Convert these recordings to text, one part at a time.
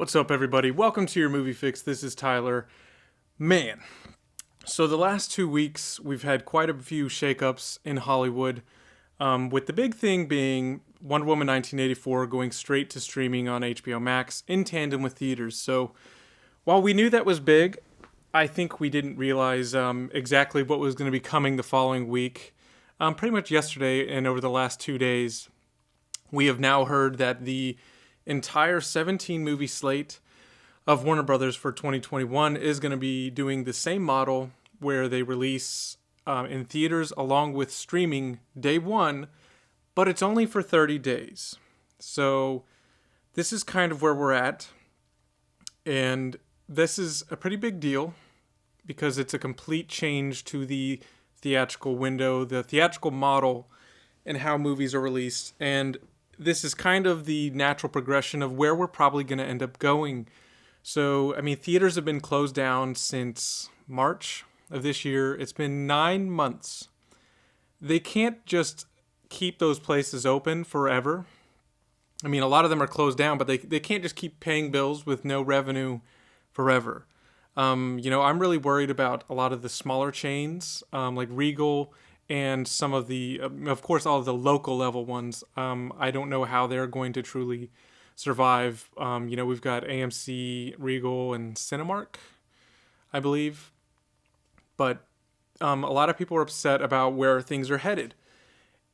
What's up, everybody? Welcome to your Movie Fix. This is Tyler. Man, so the last 2 weeks, we've had quite a few shakeups in Hollywood, with the big thing being Wonder Woman 1984 going straight to streaming on HBO Max in tandem with theaters. So while we knew that was big, I think we didn't realize exactly what was going to be coming the following week. Pretty much yesterday and over the last 2 days, we have now heard that the entire 17 movie slate of Warner Brothers for 2021 is going to be doing the same model where they release in theaters along with streaming day one, but it's only for 30 days. So this is kind of where we're at. And this is a pretty big deal because it's a complete change to the theatrical window, the theatrical model, and how movies are released. And this is kind of the natural progression of where we're probably going to end up going. So, I mean, theaters have been closed down since March of this year. It's been 9 months. They can't just keep those places open forever. I mean, a lot of them are closed down, but they can't just keep paying bills with no revenue forever. I'm really worried about a lot of the smaller chains, like Regal, and some of the, of course, all of the local level ones. I don't know how they're going to truly survive. We've got AMC, Regal, and Cinemark, I believe. But a lot of people are upset about where things are headed.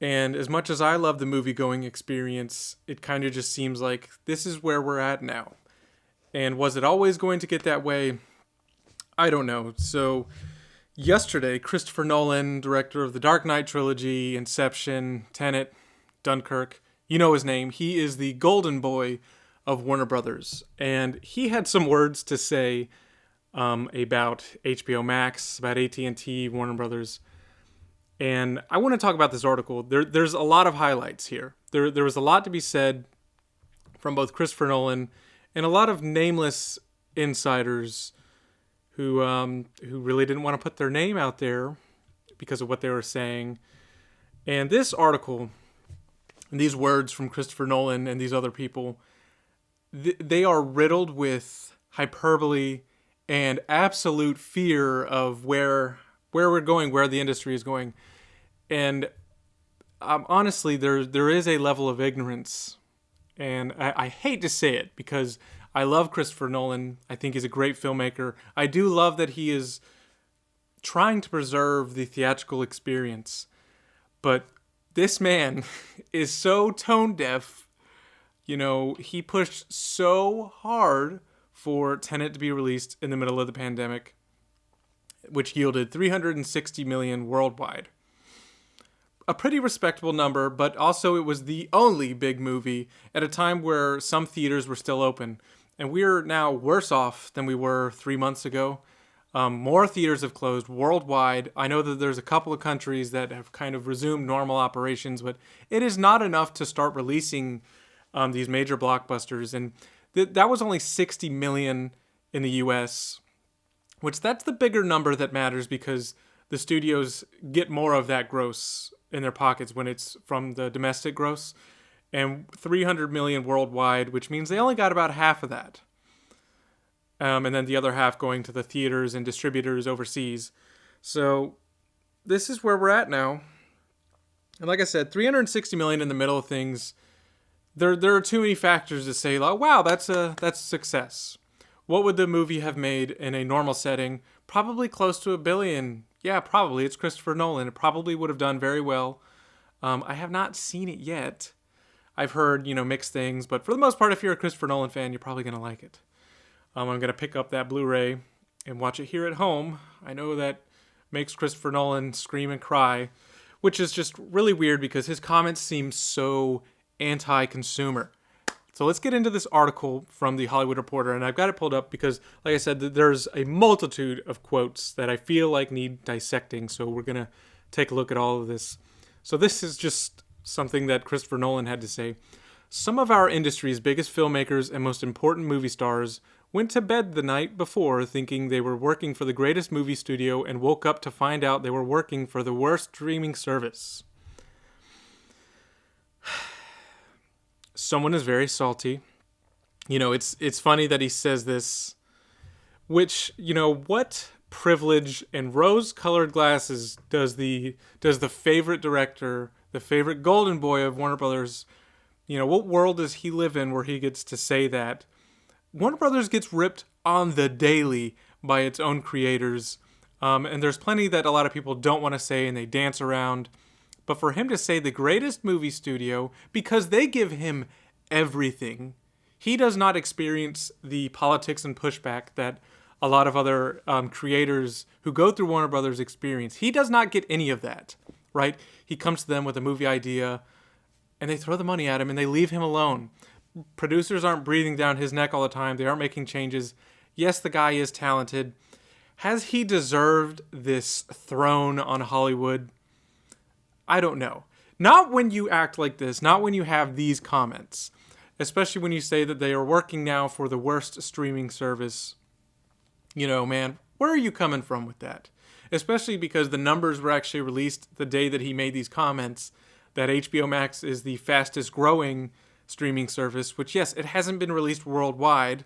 And as much as I love the movie-going experience, it kind of just seems like this is where we're at now. And was it always going to get that way? I don't know. So yesterday, Christopher Nolan, director of the Dark Knight trilogy, Inception, Tenet, Dunkirk, you know his name. He is the golden boy of Warner Brothers. And he had some words to say about HBO Max, about AT&T, Warner Brothers. And I want to talk about this article. There's a lot of highlights here. There was a lot to be said from both Christopher Nolan and a lot of nameless insiders who really didn't want to put their name out there because of what they were saying. And this article, and these words from Christopher Nolan and these other people, they are riddled with hyperbole and absolute fear of where we're going, where the industry is going. And honestly, there is a level of ignorance. And I hate to say it because I love Christopher Nolan. I think he's a great filmmaker. I do love that he is trying to preserve the theatrical experience. But this man is so tone deaf. He pushed so hard for Tenet to be released in the middle of the pandemic, which yielded $360 million worldwide. A pretty respectable number, but also it was the only big movie at a time where some theaters were still open. And we're now worse off than we were 3 months ago. More theaters have closed worldwide. I know that there's a couple of countries that have kind of resumed normal operations, but it is not enough to start releasing these major blockbusters. And that was only 60 million in the US, which that's the bigger number that matters because the studios get more of that gross in their pockets when it's from the domestic gross. And 300 million worldwide, which means they only got about half of that. And then the other half going to the theaters and distributors overseas. So this is where we're at now. And like I said, 360 million in the middle of things. There are too many factors to say, like, wow, that's a success. What would the movie have made in a normal setting? Probably close to $1 billion. Yeah, probably. It's Christopher Nolan. It probably would have done very well. I have not seen it yet. I've heard, mixed things, but for the most part, if you're a Christopher Nolan fan, you're probably going to like it. I'm going to pick up that Blu-ray and watch it here at home. I know that makes Christopher Nolan scream and cry, which is just really weird because his comments seem so anti-consumer. So let's get into this article from the Hollywood Reporter, and I've got it pulled up because, like I said, there's a multitude of quotes that I feel like need dissecting, so we're going to take a look at all of this. So this is just something that Christopher Nolan had to say. Some of our industry's biggest filmmakers and most important movie stars went to bed the night before thinking they were working for the greatest movie studio and woke up to find out they were working for the worst streaming service. Someone is very salty. It's funny that he says this, which, what privilege and rose-colored glasses does the favorite director, the favorite golden boy of Warner Brothers, what world does he live in where he gets to say that? Warner Brothers gets ripped on the daily by its own creators. And there's plenty that a lot of people don't want to say and they dance around. But for him to say the greatest movie studio, because they give him everything, he does not experience the politics and pushback that a lot of other creators who go through Warner Brothers experience. He does not get any of that, right? He comes to them with a movie idea and they throw the money at him and they leave him alone. Producers aren't breathing down his neck all the time. They aren't making changes. Yes, the guy is talented. Has he deserved this throne on Hollywood? I don't know. Not when you act like this, not when you have these comments, especially when you say that they are working now for the worst streaming service. Man, where are you coming from with that? Especially because the numbers were actually released the day that he made these comments, that HBO Max is the fastest growing streaming service, which, yes, it hasn't been released worldwide.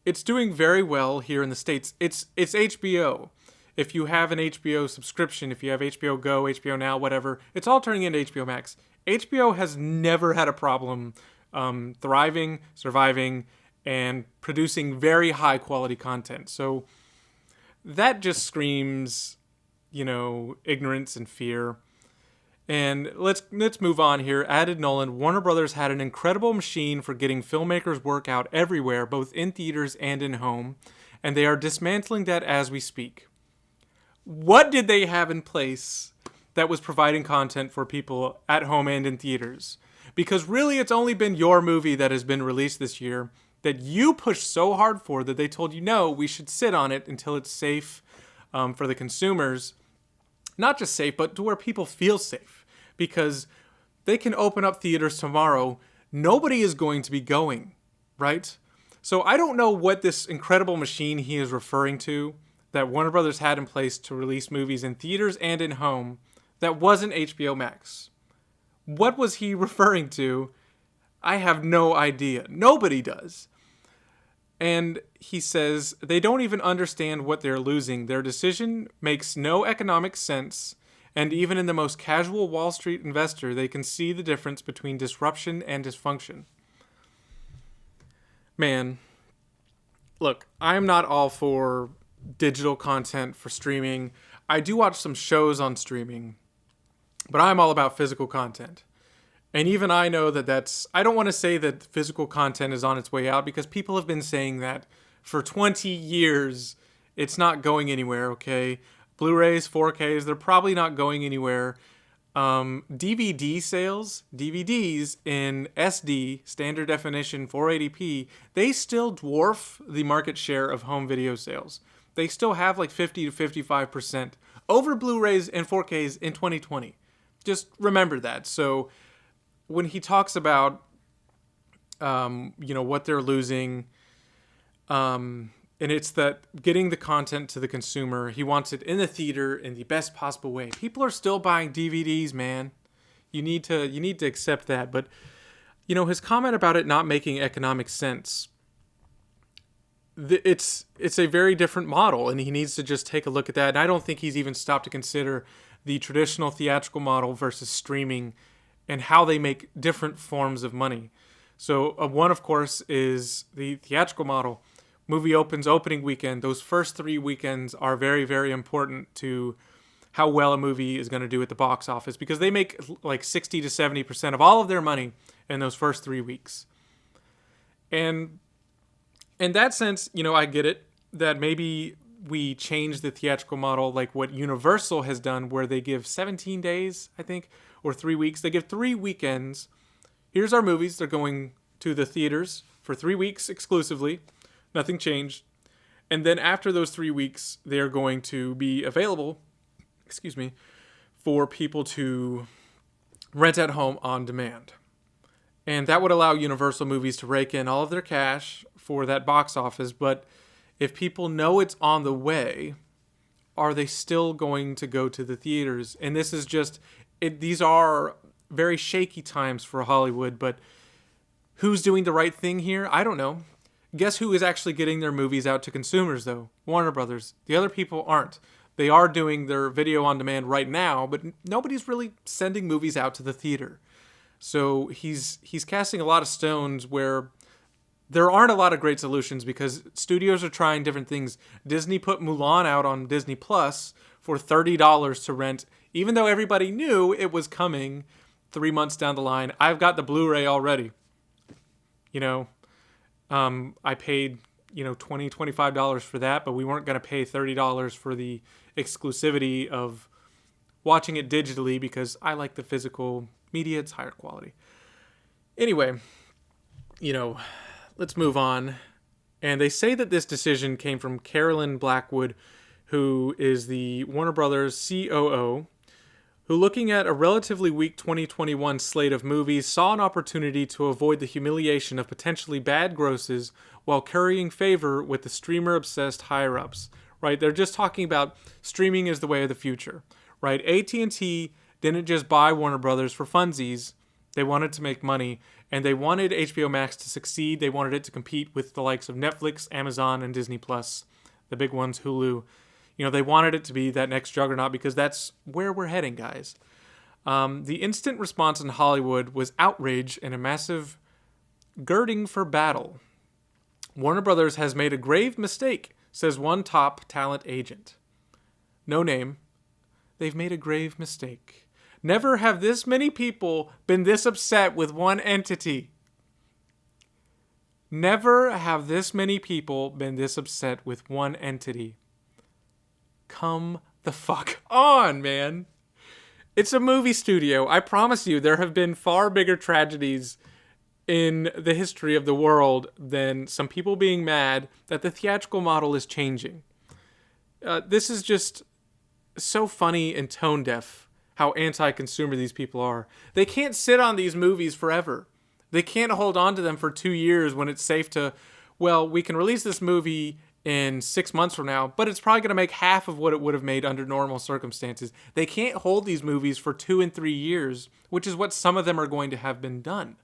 It's doing very well here in the States. It's HBO. If you have an HBO subscription, if you have HBO Go, HBO Now, whatever, it's all turning into HBO Max. HBO has never had a problem thriving, surviving, and producing very high quality content. So that just screams, ignorance and fear. And let's move on here. Added Nolan, Warner Brothers had an incredible machine for getting filmmakers work out everywhere, both in theaters and in home, and they are dismantling that as we speak. What did they have in place that was providing content for people at home and in theaters? Because really, it's only been your movie that has been released this year that you pushed so hard for that they told you, no, we should sit on it until it's safe for the consumers. Not just safe, but to where people feel safe. Because they can open up theaters tomorrow. Nobody is going to be going, right? So I don't know what this incredible machine he is referring to that Warner Brothers had in place to release movies in theaters and in home that wasn't HBO Max. What was he referring to? I have no idea. Nobody does. And he says they don't even understand what they're losing. Their decision makes no economic sense. And even in the most casual Wall Street investor, they can see the difference between disruption and dysfunction. Man, look, I'm not all for digital content for streaming. I do watch some shows on streaming, but I'm all about physical content. And even I know I don't want to say that physical content is on its way out because people have been saying that for 20 years. It's not going anywhere, okay? Blu-rays, 4Ks, they're probably not going anywhere. DVD sales, DVDs in SD, standard definition, 480p, they still dwarf the market share of home video sales. They still have like 50 to 55% over Blu-rays and 4Ks in 2020. Just remember that. So when he talks about, what they're losing, and it's that getting the content to the consumer, he wants it in the theater in the best possible way. People are still buying DVDs, man. You need to accept that. But, his comment about it not making economic sense, it's a very different model, and he needs to just take a look at that. And I don't think he's even stopped to consider the traditional theatrical model versus streaming and how they make different forms of money. So one, of course, is the theatrical model. Movie opens opening weekend. Those first 3 weekends are very, very important to how well a movie is going to do at the box office because they make like 60 to 70% of all of their money in those first 3 weeks. And in that sense, I get it that maybe we change the theatrical model like what Universal has done where they give 17 days, I think, or 3 weeks. They give 3 weekends. Here's our movies. They're going to the theaters for 3 weeks exclusively. Nothing changed. And then after those 3 weeks, they are going to be available, for people to rent at home on demand. And that would allow Universal Movies to rake in all of their cash for that box office. But if people know it's on the way, are they still going to go to the theaters? And this is these are very shaky times for Hollywood, but who's doing the right thing here? I don't know. Guess who is actually getting their movies out to consumers, though? Warner Brothers. The other people aren't. They are doing their video on demand right now, but nobody's really sending movies out to the theater. So he's casting a lot of stones where there aren't a lot of great solutions because studios are trying different things. Disney put Mulan out on Disney Plus for $30 to rent, even though everybody knew it was coming 3 months down the line. I've got the Blu-ray already. You know, I paid, $25 for that, but we weren't going to pay $30 for the exclusivity of watching it digitally because I like the physical media. It's higher quality. Anyway, let's move on. And they say that this decision came from Carolyn Blackwood, who is the Warner Brothers COO, who, looking at a relatively weak 2021 slate of movies, saw an opportunity to avoid the humiliation of potentially bad grosses while currying favor with the streamer-obsessed higher-ups, right? They're just talking about streaming is the way of the future, right? AT&T didn't just buy Warner Brothers for funsies. They wanted to make money, and they wanted HBO Max to succeed. They wanted it to compete with the likes of Netflix, Amazon, and Disney+, the big ones, Hulu. They wanted it to be that next juggernaut because that's where we're heading, guys. The instant response in Hollywood was outrage and a massive girding for battle. Warner Brothers has made a grave mistake, says one top talent agent. No name. They've made a grave mistake. Never have this many people been this upset with one entity. Never have this many people been this upset with one entity. Come the fuck on, man. It's a movie studio. I promise you, there have been far bigger tragedies in the history of the world than some people being mad that the theatrical model is changing. This is just so funny and tone deaf how anti-consumer these people are. They can't sit on these movies forever. They can't hold on to them for 2 years when it's safe to, we can release this movie in 6 months from now, but it's probably going to make half of what it would have made under normal circumstances. They can't hold these movies for 2 and 3 years, which is what some of them are going to have been done.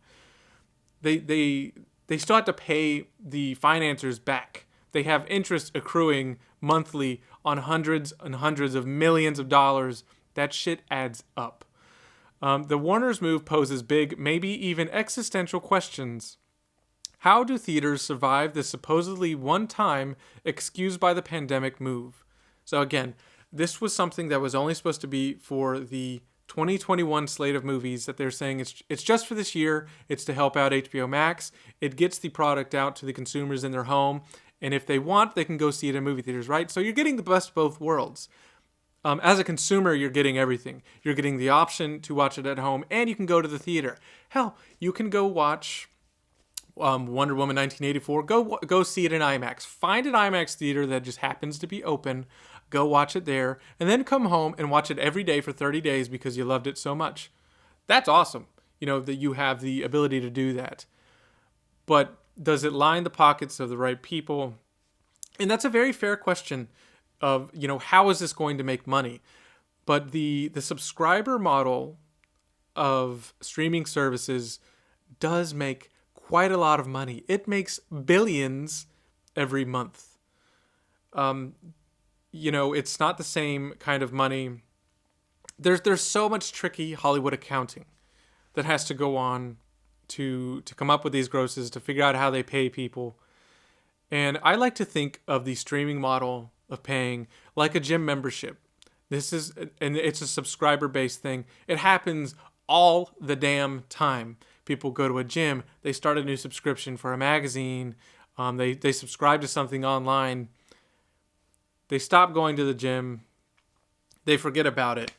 They still have to pay the financiers back. They have interest accruing monthly on hundreds and hundreds of millions of dollars. That shit adds up. The Warner's move poses big, maybe even existential questions. How do theaters survive this supposedly one-time, excused by the pandemic move? So again, this was something that was only supposed to be for the 2021 slate of movies that they're saying it's just for this year. It's to help out HBO Max. It gets the product out to the consumers in their home. And if they want, they can go see it in movie theaters, right? So you're getting the best of both worlds. As a consumer, you're getting everything. You're getting the option to watch it at home, and you can go to the theater. Hell, you can go watch Wonder Woman 1984. Go see it in IMAX. Find an IMAX theater that just happens to be open. Go watch it there, and then come home and watch it every day for 30 days because you loved it so much. That's awesome, that you have the ability to do that. But does it line the pockets of the right people? And that's a very fair question of, how is this going to make money? But the subscriber model of streaming services does make quite a lot of money. It makes billions every month. It's not the same kind of money. There's so much tricky Hollywood accounting that has to go on to come up with these grosses, to figure out how they pay people. And I like to think of the streaming model of paying like a gym membership. It's a subscriber-based thing. It happens all the damn time. People go to a gym, they start a new subscription for a magazine, they subscribe to something online, they stop going to the gym, they forget about it.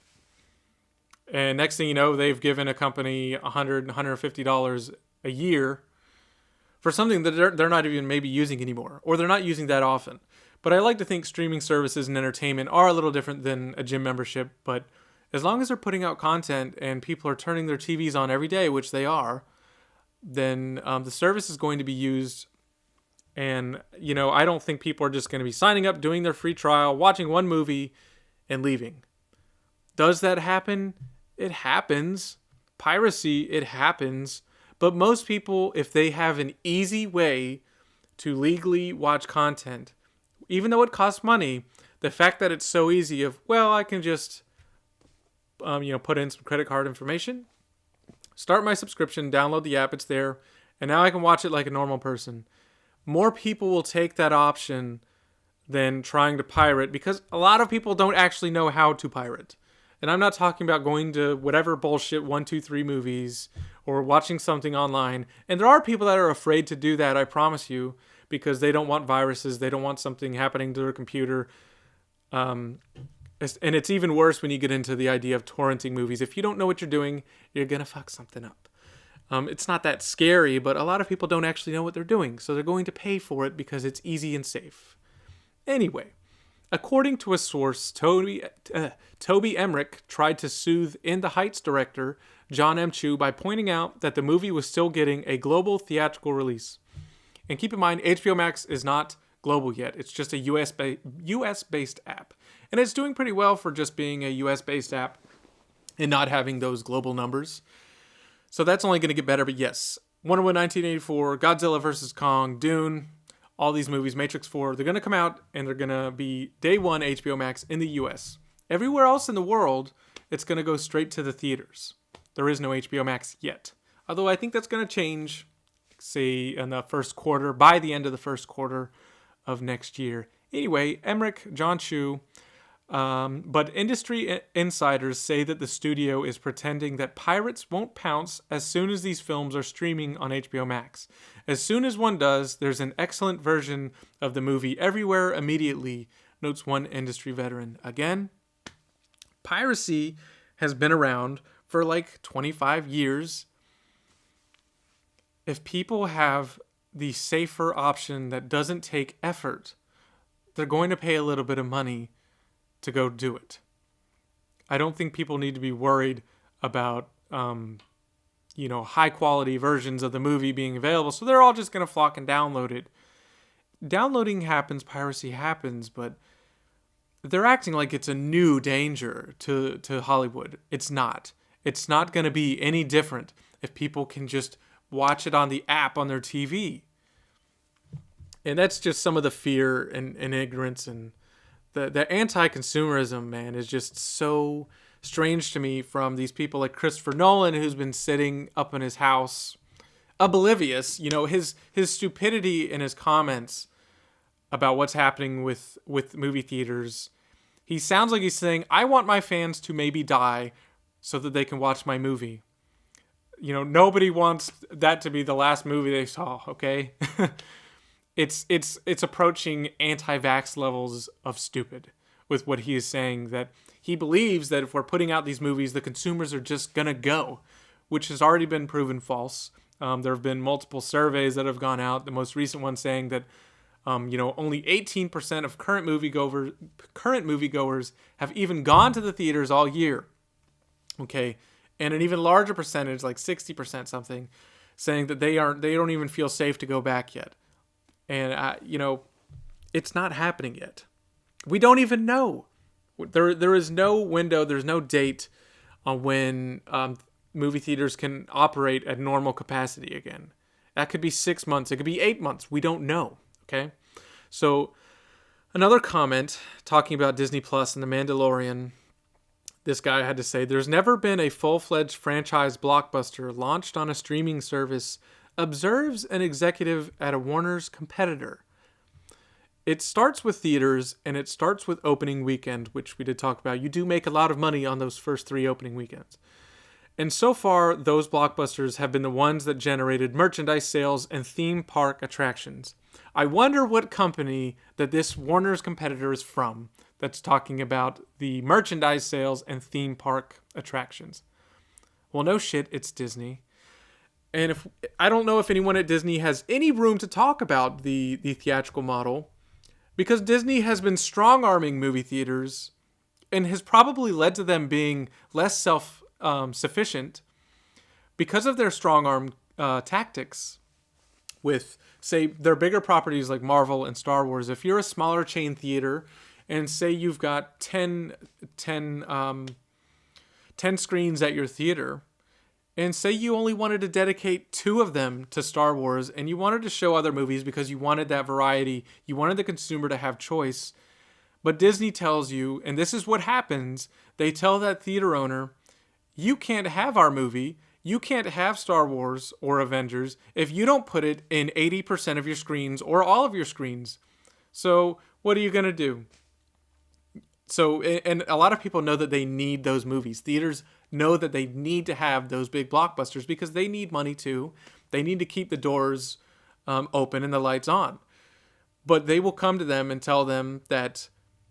And next thing you know, they've given a company $100, $150 a year for something that they're not even maybe using anymore, or they're not using that often. But I like to think streaming services and entertainment are a little different than a gym membership, but as long as they're putting out content and people are turning their TVs on every day, which they are, then the service is going to be used. And, I don't think people are just going to be signing up, doing their free trial, watching one movie, and leaving. Does that happen? It happens. Piracy, it happens. But most people, if they have an easy way to legally watch content, even though it costs money, the fact that it's so easy of, well, I can just, put in some credit card information, start my subscription, download the app, it's there, and now I can watch it like a normal person. More people will take that option than trying to pirate, because a lot of people don't actually know how to pirate. And I'm not talking about going to whatever bullshit 123 movies or watching something online. And there are people that are afraid to do that, I promise you, because they don't want viruses. They don't want something happening to their computer. And it's even worse when you get into the idea of torrenting movies. If you don't know what you're doing, you're going to fuck something up. It's not that scary, but a lot of people don't actually know what they're doing. So they're going to pay for it because it's easy and safe. Anyway, according to a source, Toby Emmerich tried to soothe In the Heights director John M. Chu by pointing out that the movie was still getting a global theatrical release. And keep in mind, HBO Max is not global yet. It's just a US-based app. And it's doing pretty well for just being a US-based app and not having those global numbers. So that's only going to get better. But yes, Wonder Woman 1984, Godzilla vs. Kong, Dune, all these movies, Matrix 4, they're going to come out and they're going to be day one HBO Max in the US. Everywhere else in the world, it's going to go straight to the theaters. There is no HBO Max yet. Although I think that's going to change, say, in the first quarter, by the end of the first quarter of next year. Anyway, Emmerich, John Chu, but industry insiders say that the studio is pretending that pirates won't pounce as soon as these films are streaming on HBO Max. As soon as one does, there's an excellent version of the movie everywhere immediately, notes one industry veteran. Again, piracy has been around for like 25 years. If people have the safer option that doesn't take effort, they're going to pay a little bit of money to go do it. I don't think people need to be worried about, high quality versions of the movie being available. So they're all just going to flock and download it. Downloading happens, piracy happens, but they're acting like it's a new danger to Hollywood. It's not. It's not going to be any different if people can just watch it on the app on their TV. And that's just some of the fear and ignorance and the anti-consumerism, man, is just so strange to me from these people like Christopher Nolan, who's been sitting up in his house, oblivious. His stupidity in his comments about what's happening with movie theaters. He sounds like he's saying, I want my fans to maybe die so that they can watch my movie. Nobody wants that to be the last movie they saw, okay? It's approaching anti-vax levels of stupid with what he is saying, that he believes that if we're putting out these movies, the consumers are just going to go, which has already been proven false. There have been multiple surveys that have gone out, the most recent one saying that only 18% of current moviegoers have even gone to the theaters all year. Okay, and an even larger percentage, like 60% something, saying that they don't even feel safe to go back yet. And it's not happening yet. We don't even know. There is no window. There's no date on when movie theaters can operate at normal capacity again. That could be 6 months. It could be 8 months. We don't know. Okay. So another comment talking about Disney Plus and The Mandalorian. This guy had to say, there's never been a full-fledged franchise blockbuster launched on a streaming service, observes an executive at a Warner's competitor. It starts with theaters, and it starts with opening weekend, which we did talk about. You do make a lot of money on those first 3 opening weekends. And so far, those blockbusters have been the ones that generated merchandise sales and theme park attractions. I wonder what company that this Warner's competitor is from that's talking about the merchandise sales and theme park attractions. Well, no shit, it's Disney. And I don't know if anyone at Disney has any room to talk about the theatrical model, because Disney has been strong-arming movie theaters and has probably led to them being less self-sufficient because of their strong-arm tactics with, say, their bigger properties like Marvel and Star Wars. If you're a smaller chain theater and say you've got 10 screens at your theater, And say you only wanted to dedicate 2 of them to Star Wars and you wanted to show other movies because you wanted that variety, you wanted the consumer to have choice. But Disney tells you, and this is what happens, they tell that theater owner, you can't have our movie, you can't have Star Wars or Avengers if you don't put it in 80% of your screens or all of your screens. So what are you going to do? So, and a lot of people know that they need those movies. Theaters know that they need to have those big blockbusters because they need money too. They need to keep the doors open and the lights on. But they will come to them and tell them that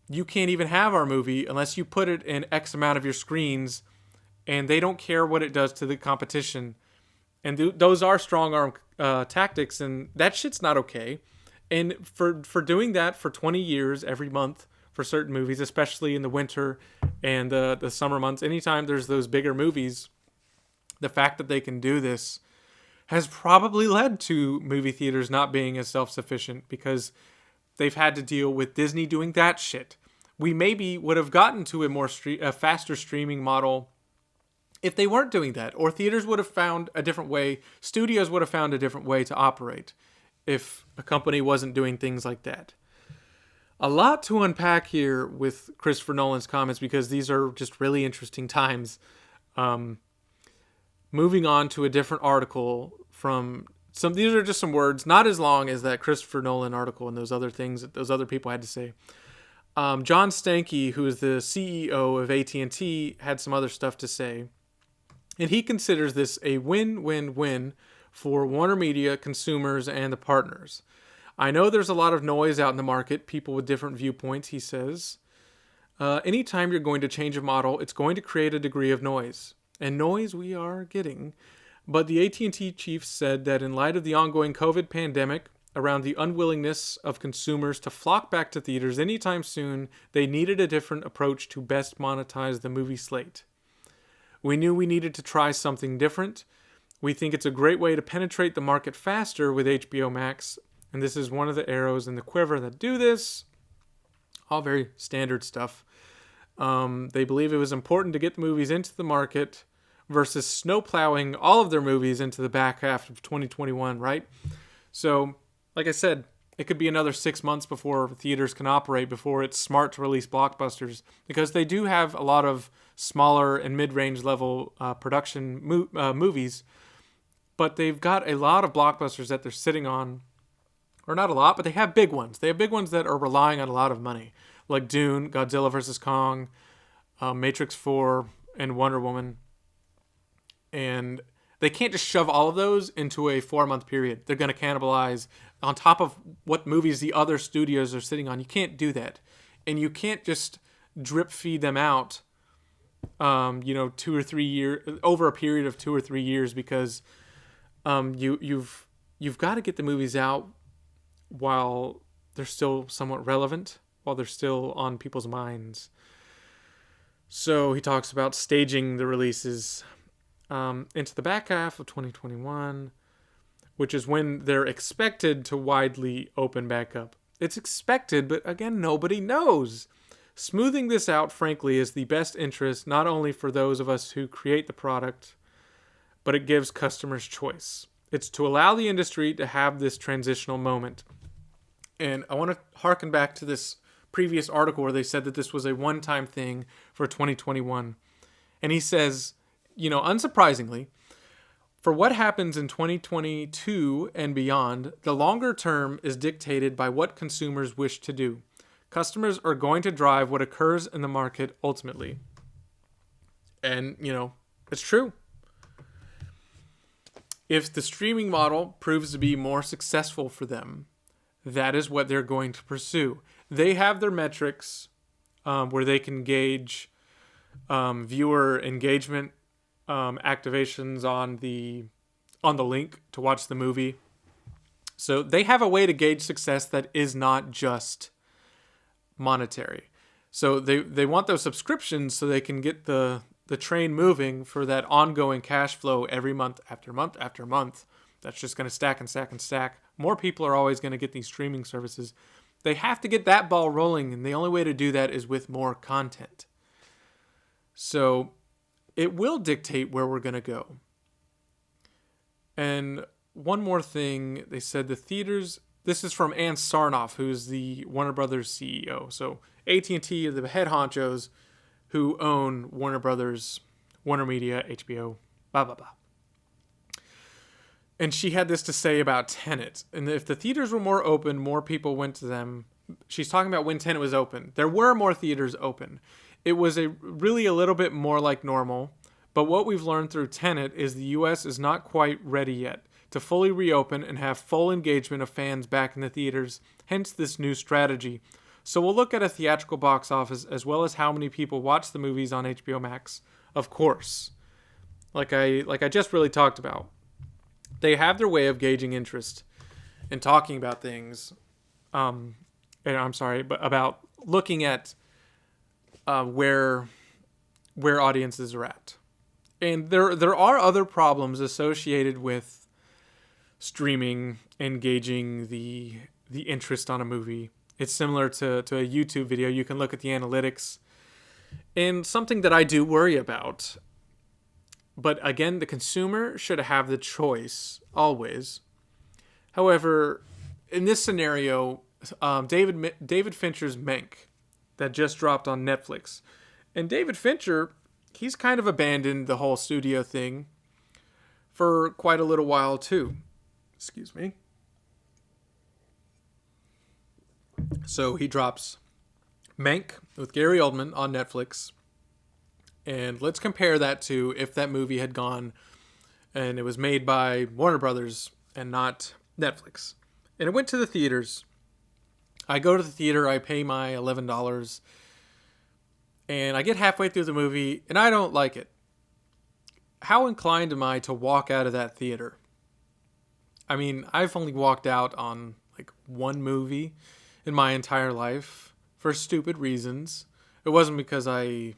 you can't even have our movie unless you put it in X amount of your screens, and they don't care what it does to the competition. And those are strong arm tactics, and that shit's not okay. And for doing that for 20 years every month for certain movies, especially in the winter and the summer months, anytime there's those bigger movies, the fact that they can do this has probably led to movie theaters not being as self-sufficient because they've had to deal with Disney doing that shit. We maybe would have gotten to a faster streaming model if they weren't doing that, or theaters would have found a different way, studios would have found a different way to operate if a company wasn't doing things like that. A lot to unpack here with Christopher Nolan's comments because these are just really interesting times. Moving on to a different article from these are just some words, not as long as that Christopher Nolan article and those other things that those other people had to say. John Stankey, who is the CEO of AT&T, had some other stuff to say. And he considers this a win-win-win for Warner Media, consumers, and the partners. I know there's a lot of noise out in the market, people with different viewpoints, he says. Anytime you're going to change a model, it's going to create a degree of noise. And noise we are getting. But the AT&T chief said that in light of the ongoing COVID pandemic, around the unwillingness of consumers to flock back to theaters anytime soon, they needed a different approach to best monetize the movie slate. We knew we needed to try something different. We think it's a great way to penetrate the market faster with HBO Max, and this is one of the arrows in the quiver that do this. All very standard stuff. They believe it was important to get the movies into the market versus snowplowing all of their movies into the back half of 2021, right? So, like I said, it could be another 6 months before theaters can operate, before it's smart to release blockbusters, because they do have a lot of smaller and mid-range level production movies, but they've got a lot of blockbusters that they're sitting on, or not a lot, but they have big ones. They have big ones that are relying on a lot of money, like Dune, Godzilla vs. Kong, Matrix 4, and Wonder Woman. And they can't just shove all of those into a 4-month period. They're going to cannibalize on top of what movies the other studios are sitting on. You can't do that. And you can't just drip feed them out, 2 or 3 years, over a period of 2 or 3 years, because you've got to get the movies out while they're still somewhat relevant, while they're still on people's minds. So he talks about staging the releases into the back half of 2021, which is when they're expected to widely open back up. It's expected, but again, nobody knows. Smoothing this out, frankly, is the best interest, not only for those of us who create the product, but it gives customers choice. It's to allow the industry to have this transitional moment. And I want to harken back to this previous article where they said that this was a one-time thing for 2021. And he says, unsurprisingly, for what happens in 2022 and beyond, the longer term is dictated by what consumers wish to do. Customers are going to drive what occurs in the market ultimately. And, it's true. If the streaming model proves to be more successful for them, that is what they're going to pursue. They have their metrics where they can gauge viewer engagement, activations on the link to watch the movie. So they have a way to gauge success that is not just monetary. So they want those subscriptions so they can get the train moving for that ongoing cash flow every month after month after month. That's just going to stack and stack and stack. More people are always going to get these streaming services. They have to get that ball rolling, and the only way to do that is with more content. So it will dictate where we're going to go. And one more thing, they said the theaters. This is from Ann Sarnoff, who's the Warner Brothers CEO. So AT&T are the head honchos who own Warner Brothers, Warner Media, HBO, blah blah blah. And she had this to say about Tenet. And if the theaters were more open, more people went to them. She's talking about when Tenet was open. There were more theaters open. It was really a little bit more like normal. But what we've learned through Tenet is the U.S. is not quite ready yet to fully reopen and have full engagement of fans back in the theaters, hence this new strategy. So we'll look at a theatrical box office as well as how many people watch the movies on HBO Max, of course. Like I just really talked about. They have their way of gauging interest and talking about things. But about looking at where audiences are at. And there are other problems associated with streaming, engaging the interest on a movie. It's similar to a YouTube video. You can look at the analytics. And something that I do worry about. But again, the consumer should have the choice, always. However, in this scenario, David Fincher's Mank, that just dropped on Netflix. And David Fincher, he's kind of abandoned the whole studio thing for quite a little while too. Excuse me. So he drops Mank with Gary Oldman on Netflix. And let's compare that to if that movie had gone and it was made by Warner Brothers and not Netflix. And it went to the theaters. I go to the theater, I pay my $11, and I get halfway through the movie, and I don't like it. How inclined am I to walk out of that theater? I mean, I've only walked out on like one movie in my entire life for stupid reasons. It wasn't because I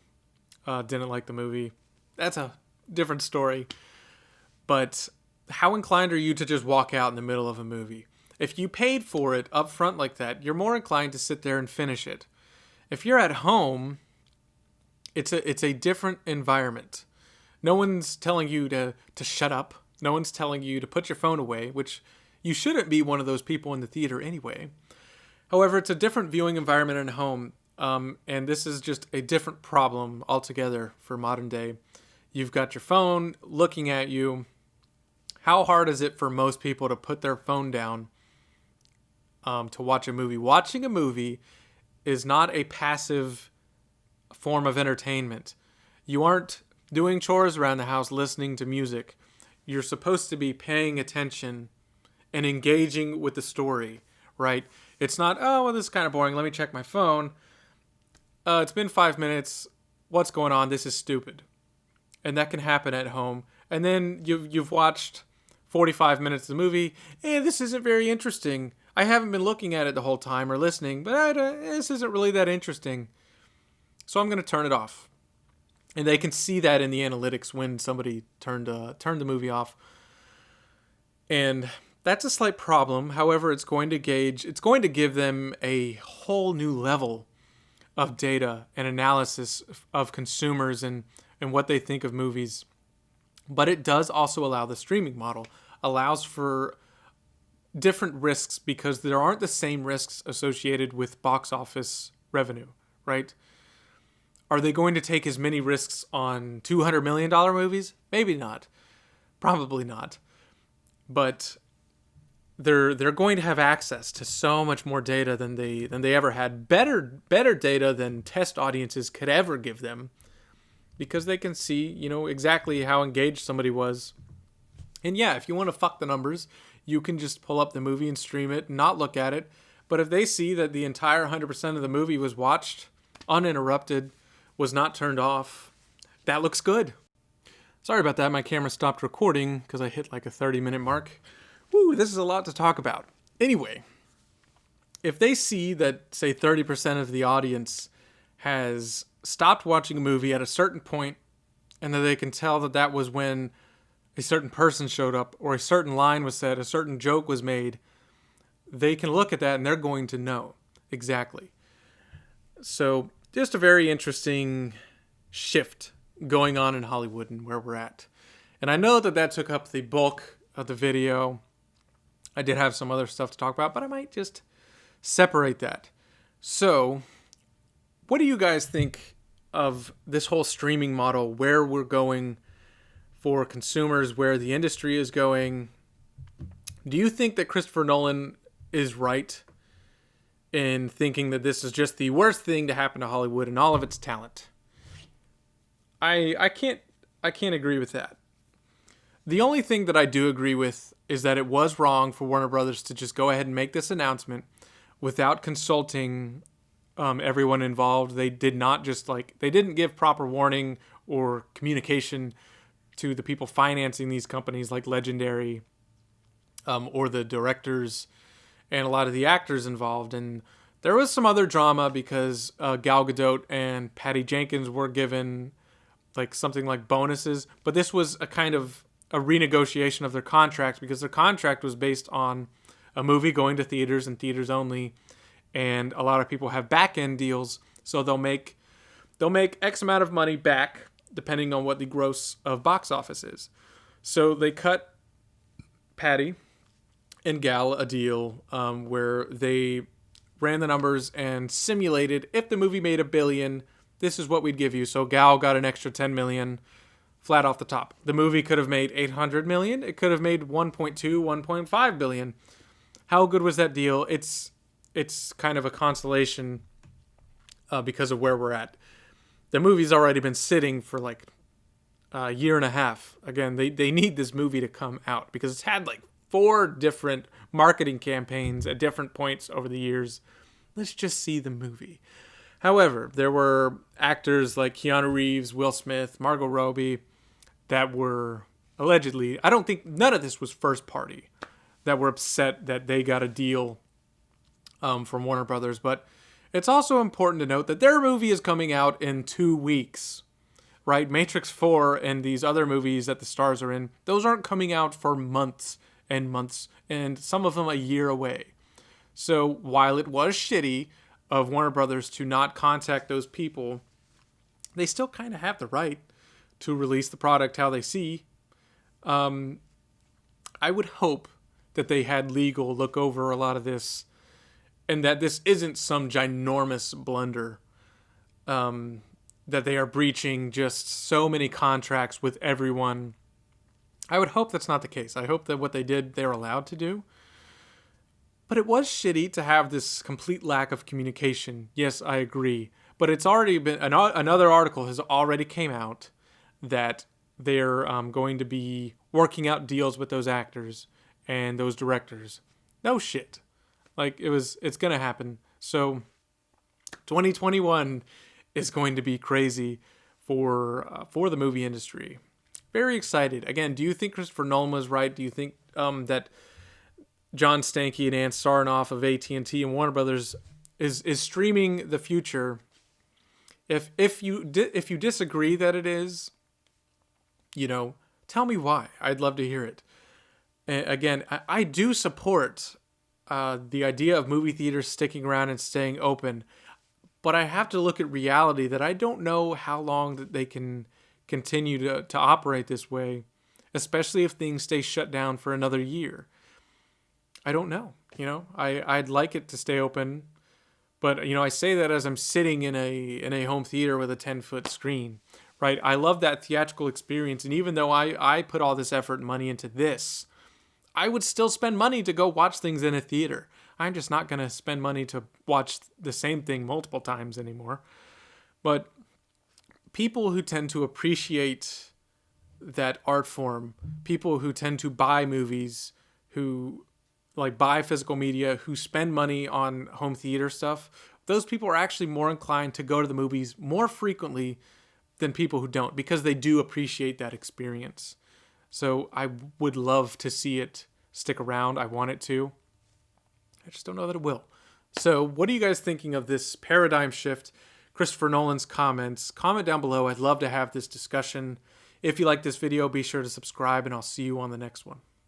didn't like the movie. That's a different story. But how inclined are you to just walk out in the middle of a movie? If you paid for it up front like that, you're more inclined to sit there and finish it. If you're at home, it's a different environment. No one's telling you to shut up. No one's telling you to put your phone away, which you shouldn't be one of those people in the theater anyway. However, it's a different viewing environment at home. And this is just a different problem altogether for modern day. You've got your phone looking at you. How hard is it for most people to put their phone down to watch a movie? Watching a movie is not a passive form of entertainment. You aren't doing chores around the house listening to music. You're supposed to be paying attention and engaging with the story, right? It's not, oh, well, this is kind of boring. Let me check my phone. It's been 5 minutes. What's going on? This is stupid. And that can happen at home. And then you've watched 45 minutes of the movie. This isn't very interesting. I haven't been looking at it the whole time or listening, but this isn't really that interesting. So I'm going to turn it off. And they can see that in the analytics when somebody turned the movie off. And that's a slight problem. However, it's going to give them a whole new level of data and analysis of consumers and what they think of movies. But it does also allow the streaming model, allows for different risks because there aren't the same risks associated with box office revenue, right? Are they going to take as many risks on $200 million movies? Maybe not. Probably not. But they're going to have access to so much more data than they ever had. Better data than test audiences could ever give them, because they can see, exactly how engaged somebody was. And yeah, if you want to fuck the numbers, you can just pull up the movie and stream it and not look at it. But if they see that the entire 100% of the movie was watched uninterrupted, was not turned off, that looks good. Sorry about that. My camera stopped recording because I hit like a 30-minute mark. Woo, this is a lot to talk about. Anyway, if they see that, say, 30% of the audience has stopped watching a movie at a certain point, and that they can tell that that was when a certain person showed up, or a certain line was said, a certain joke was made, they can look at that and they're going to know exactly. So just a very interesting shift going on in Hollywood and where we're at. And I know that took up the bulk of the video. I did have some other stuff to talk about, but I might just separate that. So, what do you guys think of this whole streaming model, where we're going for consumers, where the industry is going? Do you think that Christopher Nolan is right in thinking that this is just the worst thing to happen to Hollywood and all of its talent? I can't agree with that. The only thing that I do agree with is that it was wrong for Warner Brothers to just go ahead and make this announcement without consulting everyone involved. They did not they didn't give proper warning or communication to the people financing these companies like Legendary, or the directors and a lot of the actors involved. And there was some other drama because Gal Gadot and Patty Jenkins were given like something like bonuses, but this was a kind of a renegotiation of their contracts because their contract was based on a movie going to theaters and theaters only, and a lot of people have back-end deals, so they'll make X amount of money back depending on what the gross of box office is. So they cut Patty and Gal a deal where they ran the numbers and simulated if the movie made $1 billion, this is what we'd give you. So Gal got an extra $10 million flat off the top. The movie could have made $800 million. It could have made 1.2, 1.5 billion. How good was that deal? It's kind of a consolation because of where we're at. The movie's already been sitting for like a year and a half. Again, they need this movie to come out because it's had like 4 different marketing campaigns at different points over the years. Let's just see the movie. However, there were actors like Keanu Reeves, Will Smith, Margot Robbie that were allegedly, I don't think, none of this was first party, that were upset that they got a deal from Warner Brothers. But it's also important to note that their movie is coming out in 2 weeks, right? Matrix 4 and these other movies that the stars are in, those aren't coming out for months and months, and some of them a year away. So while it was shitty of Warner Brothers to not contact those people, they still kind of have the right to release the product how they see. I would hope that they had legal look over a lot of this and that this isn't some ginormous blunder, that they are breaching just so many contracts with everyone. I would hope that's not the case. I hope that what they did, they're allowed to do. But it was shitty to have this complete lack of communication. Yes, I agree. But it's already been, another article has already came out that they're going to be working out deals with those actors and those directors. No shit. Like, it's going to happen. So 2021 is going to be crazy for the movie industry. Very excited. Again, do you think Christopher Nolan was right? Do you think that John Stankey and Ann Sarnoff of AT&T and Warner Brothers is streaming the future? If you disagree that it is, tell me why. I'd love to hear it. Again, I do support the idea of movie theaters sticking around and staying open, but I have to look at reality that I don't know how long that they can continue to operate this way, especially if things stay shut down for another year. I don't know. I'd like it to stay open, but I say that as I'm sitting in a home theater with a 10-foot screen, right? I love that theatrical experience, and even though I put all this effort and money into this, I would still spend money to go watch things in a theater. I'm just not going to spend money to watch the same thing multiple times anymore. But people who tend to appreciate that art form, people who tend to buy movies, who buy physical media, who spend money on home theater stuff, those people are actually more inclined to go to the movies more frequently than people who don't, because they do appreciate that experience. So I would love to see it stick around. I want it to. I just don't know that it will. So what are you guys thinking of this paradigm shift? Christopher Nolan's comments. Comment down below. I'd love to have this discussion. If you like this video, be sure to subscribe, and I'll see you on the next one.